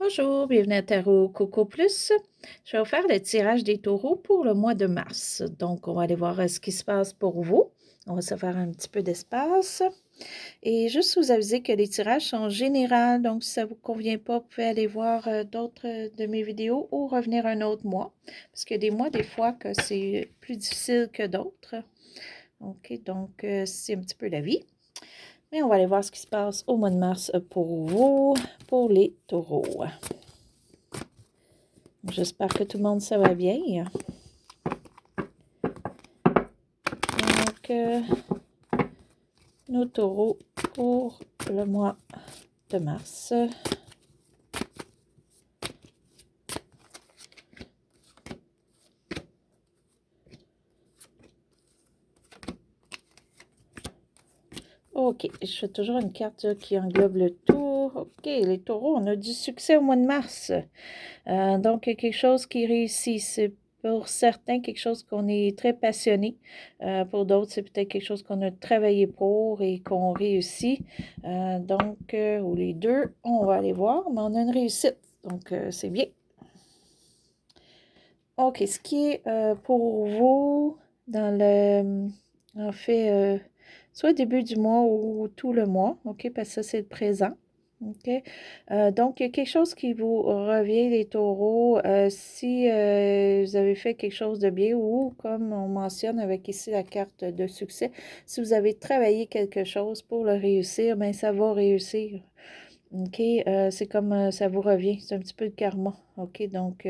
Bonjour, bienvenue à Tarot Coco Plus. Je vais vous faire le tirage des taureaux pour le mois de mars. Donc, on va aller voir ce qui se passe pour vous. On va se faire un petit peu d'espace. Et juste vous aviser que les tirages sont généraux. Donc, si ça ne vous convient pas, vous pouvez aller voir d'autres de mes vidéos ou revenir un autre mois. Parce qu'il y a des mois, des fois, que c'est plus difficile que d'autres. OK, donc, c'est un petit peu la vie. Mais on va aller voir ce qui se passe au mois de mars pour vous, pour les taureaux. J'espère que tout le monde ça va bien. Donc, nos taureaux pour le mois de mars. OK, je fais toujours une carte qui englobe le tout. OK, les taureaux, on a du succès au mois de mars. Donc, quelque chose qui réussit. C'est pour certains quelque chose qu'on est très passionné. Pour d'autres, c'est peut-être quelque chose qu'on a travaillé pour et qu'on réussit. Donc, ou les deux, on va aller voir, mais on a une réussite. Donc, c'est bien. OK, ce qui est pour vous dans le, en fait, soit début du mois ou tout le mois, OK, parce que ça, c'est le présent. OK. Donc, il y a quelque chose qui vous revient, les taureaux, si vous avez fait quelque chose de bien ou, comme on mentionne avec ici la carte de succès, si vous avez travaillé quelque chose pour le réussir, bien, ça va réussir. OK, c'est comme ça vous revient, c'est un petit peu de karma. OK, donc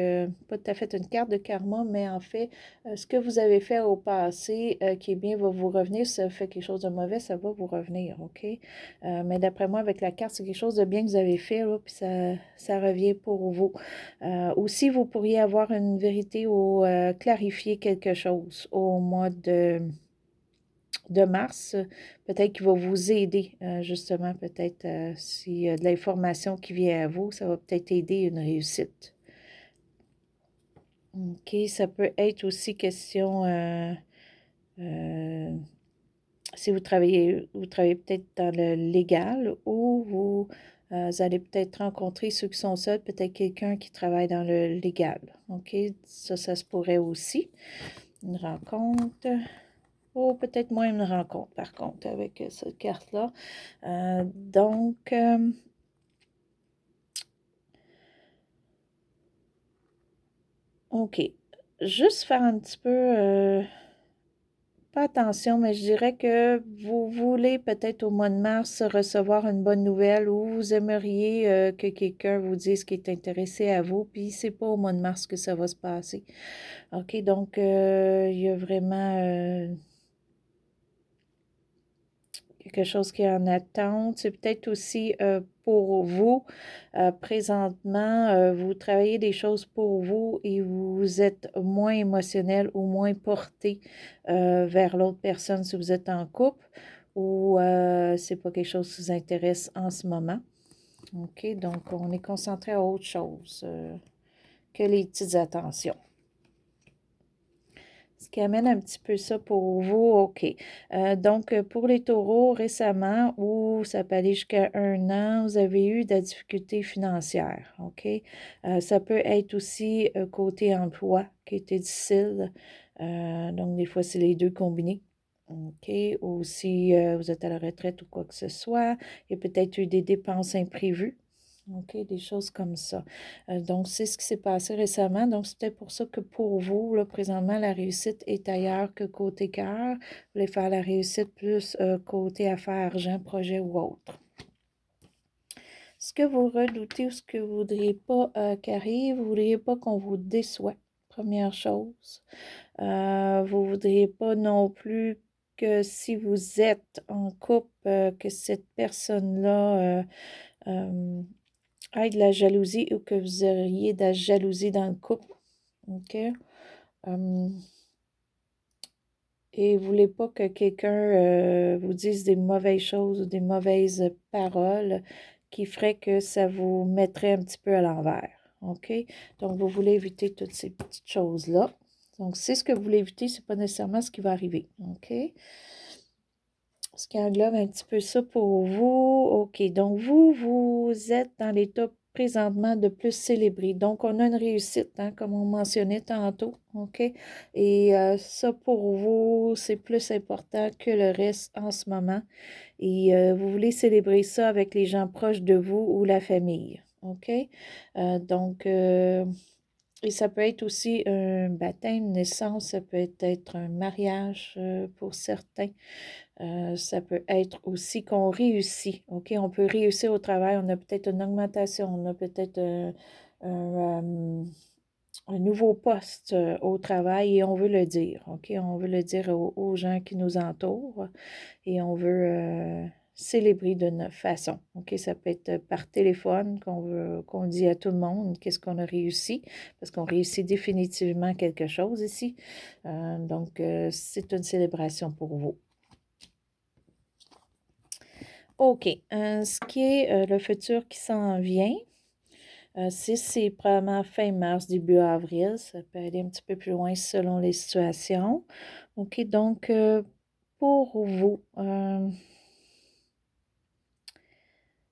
pas tout à fait une carte de karma, mais en fait, ce que vous avez fait au passé qui est bien va vous revenir. Si ça fait quelque chose de mauvais, ça va vous revenir. OK, mais d'après moi, avec la carte, c'est quelque chose de bien que vous avez fait, là, puis ça revient pour vous. Aussi, vous pourriez avoir une vérité ou clarifier quelque chose au mois de mars, peut-être qu'il va vous aider, justement, peut-être s'il y a de l'information qui vient à vous, ça va peut-être aider une réussite. OK, ça peut être aussi question, si vous travaillez peut-être dans le légal ou vous allez peut-être rencontrer ceux qui sont seuls, peut-être quelqu'un qui travaille dans le légal. OK, ça se pourrait aussi. Une rencontre. Ou peut-être moins une rencontre, par contre, avec cette carte-là. Donc, OK. Juste faire un petit peu, pas attention, mais je dirais que vous voulez peut-être au mois de mars recevoir une bonne nouvelle ou vous aimeriez que quelqu'un vous dise qu'il est intéressé à vous, puis c'est pas au mois de mars que ça va se passer. OK, donc il y a vraiment quelque chose qui est en attente. C'est peut-être aussi pour vous, présentement, vous travaillez des choses pour vous et vous êtes moins émotionnel ou moins porté vers l'autre personne si vous êtes en couple ou c'est pas quelque chose qui vous intéresse en ce moment. OK, donc on est concentré à autre chose que les petites attentions. Ce qui amène un petit peu ça pour vous, OK. Donc, pour les taureaux, récemment, ou ça peut aller jusqu'à 1 an, vous avez eu de la difficulté financière, OK? Ça peut être aussi côté emploi qui était difficile. Donc, des fois, c'est les deux combinés. OK? Ou si vous êtes à la retraite ou quoi que ce soit, il y a peut-être eu des dépenses imprévues. OK, des choses comme ça. Donc, c'est ce qui s'est passé récemment. Donc, c'est peut-être pour ça que pour vous, là, présentement, la réussite est ailleurs que côté cœur. Vous voulez faire la réussite plus côté affaires, argent, projet ou autre. Ce que vous redoutez ou ce que vous ne voudriez pas qu'arrive, vous ne voudriez pas qu'on vous déçoit, première chose. Vous ne voudriez pas non plus que si vous êtes en couple, que cette personne-là ait de la jalousie ou que vous auriez de la jalousie dans le couple. OK? Et vous ne voulez pas que quelqu'un vous dise des mauvaises choses ou des mauvaises paroles qui feraient que ça vous mettrait un petit peu à l'envers. OK? Donc, vous voulez éviter toutes ces petites choses-là. Donc, c'est ce que vous voulez éviter, ce n'est pas nécessairement ce qui va arriver. OK? Ce qui englobe un petit peu ça pour vous. OK, donc vous êtes dans l'état présentement de plus célébrer. Donc, on a une réussite, hein, comme on mentionnait tantôt, OK? Et ça, pour vous, c'est plus important que le reste en ce moment. Et vous voulez célébrer ça avec les gens proches de vous ou la famille, OK? Donc, et ça peut être aussi un baptême, une naissance, ça peut être un mariage pour certains. Ça peut être aussi qu'on réussit, OK? On peut réussir au travail, on a peut-être une augmentation, on a peut-être un nouveau poste au travail et on veut le dire, OK? On veut le dire aux gens qui nous entourent et on veut célébrer de notre façon, OK? Ça peut être par téléphone qu'on dit à tout le monde qu'est-ce qu'on a réussi, parce qu'on réussit définitivement quelque chose ici. Donc, c'est une célébration pour vous. OK. Ce qui est le futur qui s'en vient, c'est probablement fin mars, début avril. Ça peut aller un petit peu plus loin selon les situations. OK. Donc, pour vous,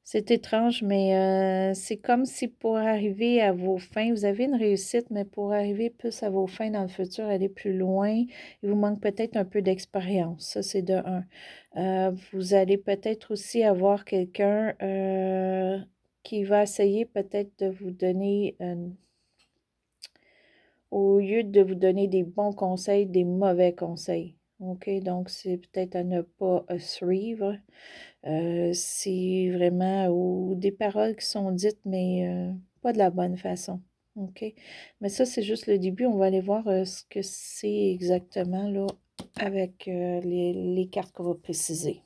c'est étrange, mais c'est comme si pour arriver à vos fins, vous avez une réussite, mais pour arriver plus à vos fins dans le futur, aller plus loin, il vous manque peut-être un peu d'expérience. Ça, c'est de un. Vous allez peut-être aussi avoir quelqu'un qui va essayer peut-être de vous donner, au lieu de vous donner des bons conseils, des mauvais conseils. OK? Donc, c'est peut-être à ne pas suivre. C'est vraiment ou des paroles qui sont dites, mais pas de la bonne façon. OK? Mais ça, c'est juste le début. On va aller voir ce que c'est exactement là avec les cartes qu'on va préciser.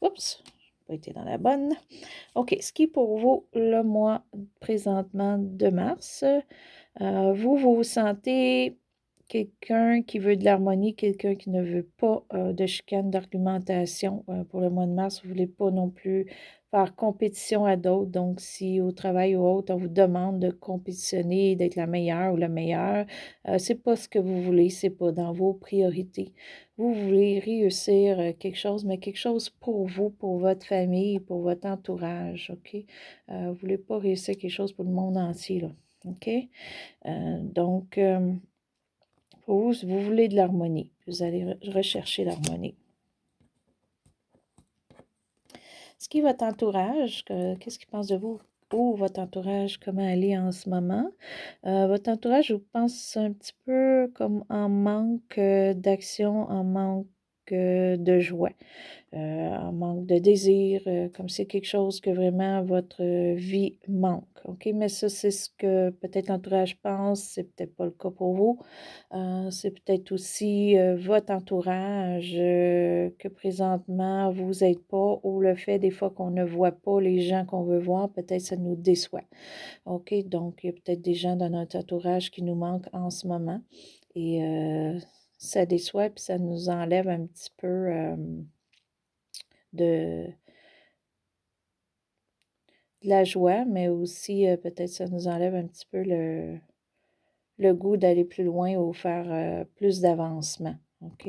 Oups, pas été dans la bonne. OK, ce qui est pour vous le mois présentement de mars, vous vous sentez quelqu'un qui veut de l'harmonie, quelqu'un qui ne veut pas de chicane, d'argumentation pour le mois de mars. Vous ne voulez pas non plus faire compétition à d'autres. Donc, si au travail ou autre, on vous demande de compétitionner, d'être la meilleure ou le meilleur, c'est pas ce que vous voulez, c'est pas dans vos priorités. Vous voulez réussir quelque chose, mais quelque chose pour vous, pour votre famille, pour votre entourage, OK? Vous ne voulez pas réussir quelque chose pour le monde entier, là, OK? Donc, pour vous, vous voulez de l'harmonie. Vous allez rechercher l'harmonie. Ce qui est votre entourage, qu'est-ce qu'il pense de vous ou votre entourage, comment elle est en ce moment? Votre entourage, je pense un petit peu comme en manque d'action, en manque de joie. En manque de désir, comme c'est quelque chose que vraiment votre vie manque, OK? Mais ça, c'est ce que peut-être l'entourage pense, c'est peut-être pas le cas pour vous. C'est peut-être aussi votre entourage que présentement vous n'êtes pas ou le fait des fois qu'on ne voit pas les gens qu'on veut voir, peut-être ça nous déçoit, OK? Donc, il y a peut-être des gens dans notre entourage qui nous manquent en ce moment et ça déçoit puis ça nous enlève un petit peu de la joie, mais aussi peut-être ça nous enlève un petit peu le goût d'aller plus loin ou faire plus d'avancement. OK?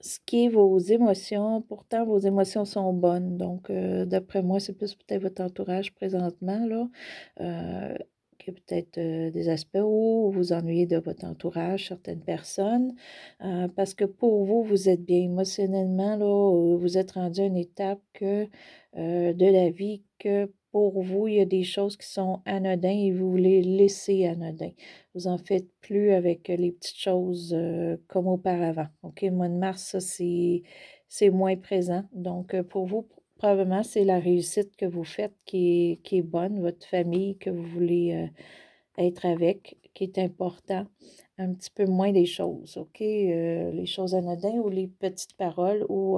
Ce qui est vos émotions, pourtant vos émotions sont bonnes. Donc, d'après moi, c'est plus peut-être votre entourage présentement, là, qui a peut-être des aspects où vous ennuyez de votre entourage, certaines personnes, parce que pour vous, vous êtes bien émotionnellement, là, vous êtes rendu à une étape de la vie que pour vous, il y a des choses qui sont anodines et vous voulez laisser anodins. Vous en faites plus avec les petites choses comme auparavant. OK, le mois de mars, ça, c'est moins présent. Donc, pour vous, probablement, c'est la réussite que vous faites qui est bonne, votre famille que vous voulez être avec, qui est important. Un petit peu moins des choses, OK? Les choses anodines ou les petites paroles ou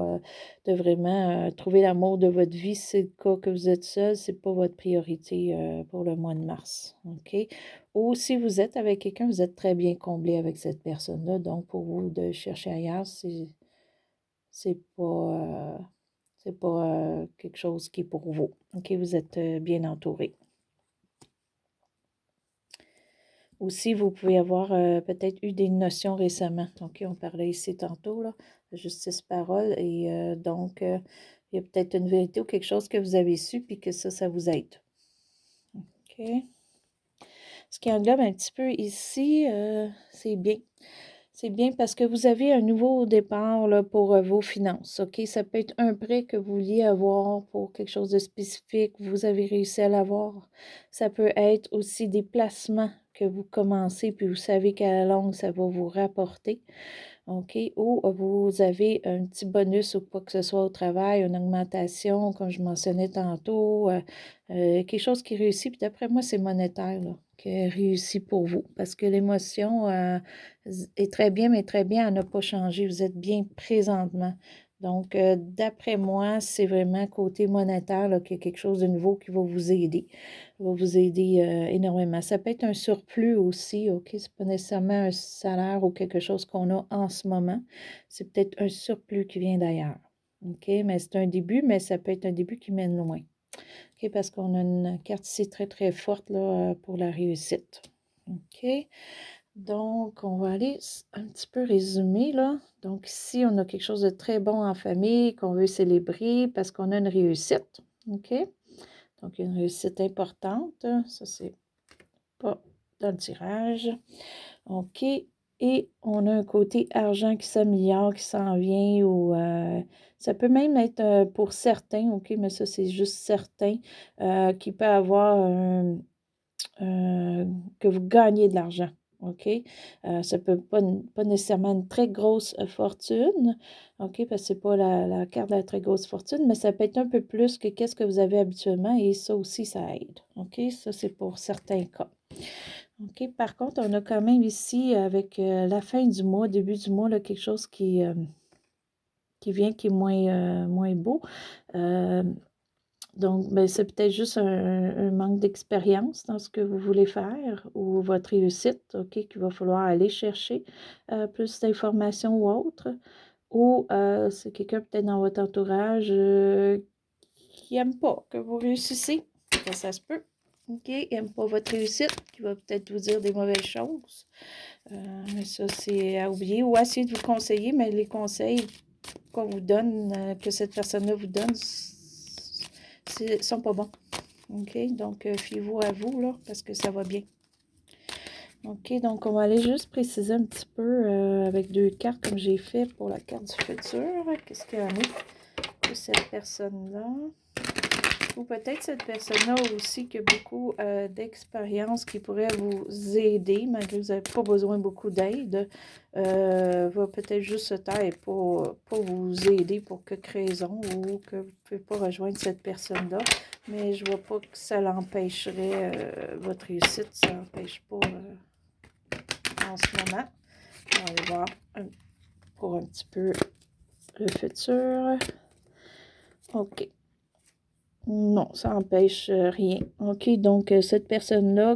de vraiment trouver l'amour de votre vie. C'est le cas que vous êtes seul, c'est pas votre priorité pour le mois de mars, OK? Ou si vous êtes avec quelqu'un, vous êtes très bien comblé avec cette personne-là. Donc, pour vous de chercher ailleurs, c'est pas quelque chose qui est pour vous. OK? Vous êtes bien entouré. Aussi, vous pouvez avoir peut-être eu des notions récemment. OK, on parlait ici tantôt, là, de justice parole. Et donc, Il y a peut-être une vérité ou quelque chose que vous avez su, puis que ça vous aide. OK. Ce qui englobe un petit peu ici, c'est bien. C'est bien parce que vous avez un nouveau départ là, pour vos finances, OK? Ça peut être un prêt que vous vouliez avoir pour quelque chose de spécifique, vous avez réussi à l'avoir. Ça peut être aussi des placements que vous commencez, puis vous savez qu'à la longue, ça va vous rapporter. OK? Ou vous avez un petit bonus ou quoi que ce soit au travail, une augmentation, comme je mentionnais tantôt, quelque chose qui réussit. Puis d'après moi, c'est monétaire, là, qui réussit pour vous. Parce que l'émotion est très bien, mais très bien, elle n'a pas changé. Vous êtes bien présentement. Donc, d'après moi, c'est vraiment côté monétaire, là, qu'il y a quelque chose de nouveau qui va vous aider. Va vous aider énormément. Ça peut être un surplus aussi, OK? C'est pas nécessairement un salaire ou quelque chose qu'on a en ce moment. C'est peut-être un surplus qui vient d'ailleurs. OK? Mais c'est un début, mais ça peut être un début qui mène loin. OK? Parce qu'on a une carte ici très, très forte là, pour la réussite. OK? Donc, on va aller un petit peu résumer, là. Donc, ici, on a quelque chose de très bon en famille qu'on veut célébrer parce qu'on a une réussite. OK? Donc, il y a une réussite importante. Ça, c'est pas dans le tirage. OK. Et on a un côté argent qui s'améliore, qui s'en vient, ou ça peut même être pour certains, OK, mais ça, c'est juste certains, qui peut avoir que vous gagnez de l'argent. OK? Ça peut pas nécessairement une très grosse fortune, OK, parce que c'est pas la carte de la très grosse fortune, mais ça peut être un peu plus que qu'est-ce que vous avez habituellement et ça aussi, ça aide. OK? Ça, c'est pour certains cas. OK? Par contre, on a quand même ici, avec la fin du mois, début du mois, là, quelque chose qui vient, qui est moins beau. Donc, ben, c'est peut-être juste un manque d'expérience dans ce que vous voulez faire ou votre réussite, OK, qu'il va falloir aller chercher plus d'informations ou autre. Ou c'est quelqu'un peut-être dans votre entourage qui n'aime pas que vous réussissez. Ça se peut. OK, il n'aime pas votre réussite, qui va peut-être vous dire des mauvaises choses. Mais ça, c'est à oublier. Ou essayer de vous conseiller, mais les conseils qu'on vous donne, que cette personne-là vous donne, sont pas bons. OK? Donc, fiez-vous à vous, là, parce que ça va bien. OK, donc on va aller juste préciser un petit peu avec deux cartes, comme j'ai fait pour la carte du futur. Qu'est-ce qu'il y en a de cette personne-là? Ou peut-être cette personne-là aussi qui a beaucoup d'expérience qui pourrait vous aider, malgré que vous n'avez pas besoin beaucoup d'aide, va peut-être juste se taire pour vous aider pour quelque raison ou que vous ne pouvez pas rejoindre cette personne-là. Mais je ne vois pas que ça l'empêcherait, votre réussite, ça n'empêche pas en ce moment. On va aller voir pour un petit peu le futur. OK. Non, ça n'empêche rien. OK, donc cette personne-là,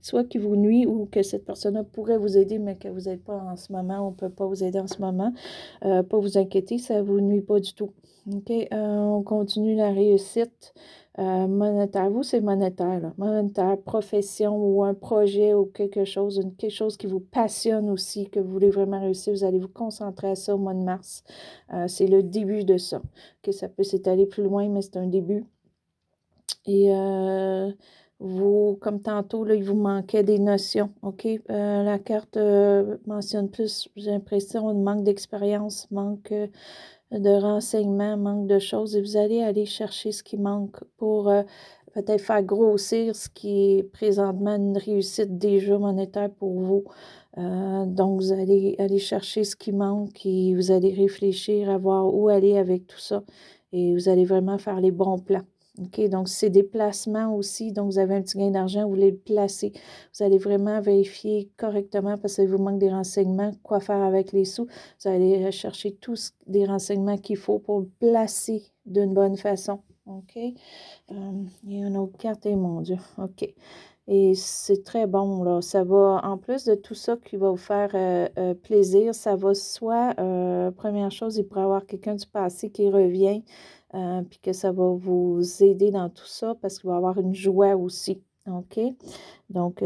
soit qui vous nuit ou que cette personne-là pourrait vous aider, mais que vous n'êtes pas en ce moment, on ne peut pas vous aider en ce moment, pas vous inquiéter, ça ne vous nuit pas du tout. OK, on continue la réussite monétaire. Vous, c'est monétaire, là. Monétaire, profession ou un projet ou quelque chose qui vous passionne aussi, que vous voulez vraiment réussir. Vous allez vous concentrer à ça au mois de mars. C'est le début de ça. OK, ça peut s'étaler plus loin, mais c'est un début. Et vous, comme tantôt, là, il vous manquait des notions, OK? La carte mentionne plus, j'ai l'impression, un manque d'expérience, manque de renseignements, manque de choses. Et vous allez aller chercher ce qui manque pour peut-être faire grossir ce qui est présentement une réussite déjà monétaire pour vous. Donc, vous allez aller chercher ce qui manque et vous allez réfléchir à voir où aller avec tout ça. Et vous allez vraiment faire les bons plans. OK, donc c'est des placements aussi. Donc, vous avez un petit gain d'argent, vous voulez le placer. Vous allez vraiment vérifier correctement parce qu'il vous manque des renseignements, quoi faire avec les sous. Vous allez chercher tous des renseignements qu'il faut pour le placer d'une bonne façon. OK? Il y a une autre carte, et mon Dieu. OK. Et c'est très bon, là. Ça va, en plus de tout ça qui va vous faire plaisir, ça va soit, première chose, il pourrait y avoir quelqu'un du passé qui revient, puis que ça va vous aider dans tout ça parce qu'il va y avoir une joie aussi. OK? Donc,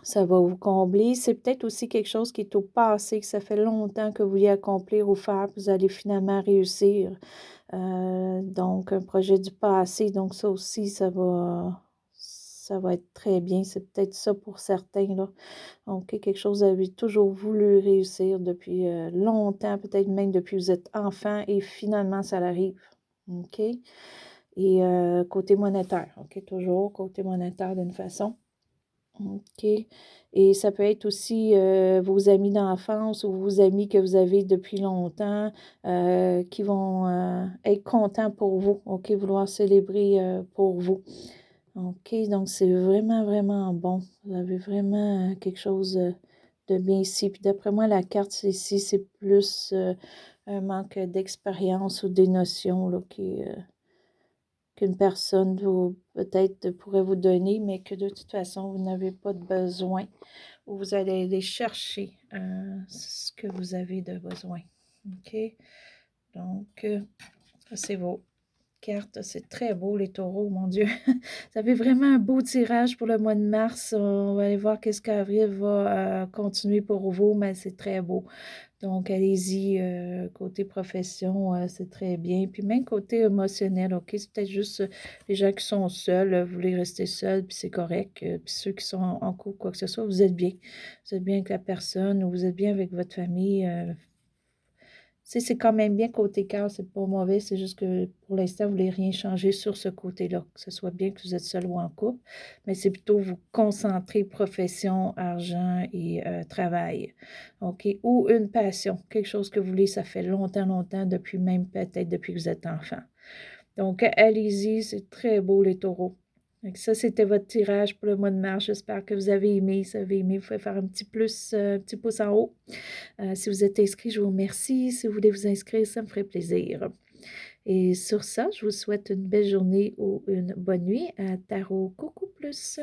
Ça va vous combler. C'est peut-être aussi quelque chose qui est au passé, que ça fait longtemps que vous vouliez accomplir ou faire, puis vous allez finalement réussir. Donc, un projet du passé, donc ça aussi, ça va être très bien. C'est peut-être ça pour certains, là. Donc, quelque chose que vous avez toujours voulu réussir depuis longtemps, peut-être même depuis que vous êtes enfant, et finalement, ça arrive. OK? Et côté monétaire, OK? Toujours côté monétaire d'une façon. OK. Et ça peut être aussi vos amis d'enfance ou vos amis que vous avez depuis longtemps qui vont être contents pour vous, OK, vouloir célébrer pour vous. OK, donc c'est vraiment, vraiment bon. Vous avez vraiment quelque chose de bien ici. Puis d'après moi, la carte ici, c'est plus un manque d'expérience ou d'émotion là, qu'une personne peut-être pourrait vous donner, mais que de toute façon, vous n'avez pas de besoin ou vous allez aller chercher ce que vous avez de besoin. OK? Donc, ça, c'est vos cartes. C'est très beau, les taureaux, mon Dieu. Vous avez vraiment un beau tirage pour le mois de mars. On va aller voir qu'est-ce qu'avril va continuer pour vous, mais c'est très beau. Donc, allez-y, côté profession, c'est très bien. Puis même côté émotionnel, OK? C'est peut-être juste les gens qui sont seuls, vous voulez rester seuls, puis c'est correct. Puis ceux qui sont en couple, quoi que ce soit, vous êtes bien. Vous êtes bien avec la personne, ou vous êtes bien avec votre famille. C'est quand même bien côté cœur, c'est pas mauvais, c'est juste que pour l'instant, vous voulez rien changer sur ce côté-là, que ce soit bien que vous êtes seul ou en couple, mais c'est plutôt vous concentrer profession, argent et travail, OK? Ou une passion, quelque chose que vous voulez, ça fait longtemps, longtemps, depuis même peut-être depuis que vous êtes enfant. Donc, allez-y, c'est très beau les taureaux. Donc, ça, c'était votre tirage pour le mois de mars. J'espère que vous avez aimé. Si vous avez aimé, vous pouvez faire un petit plus, un petit pouce en haut. Si vous êtes inscrit, je vous remercie. Si vous voulez vous inscrire, ça me ferait plaisir. Et sur ça, je vous souhaite une belle journée ou une bonne nuit à Tarot Coucou Plus.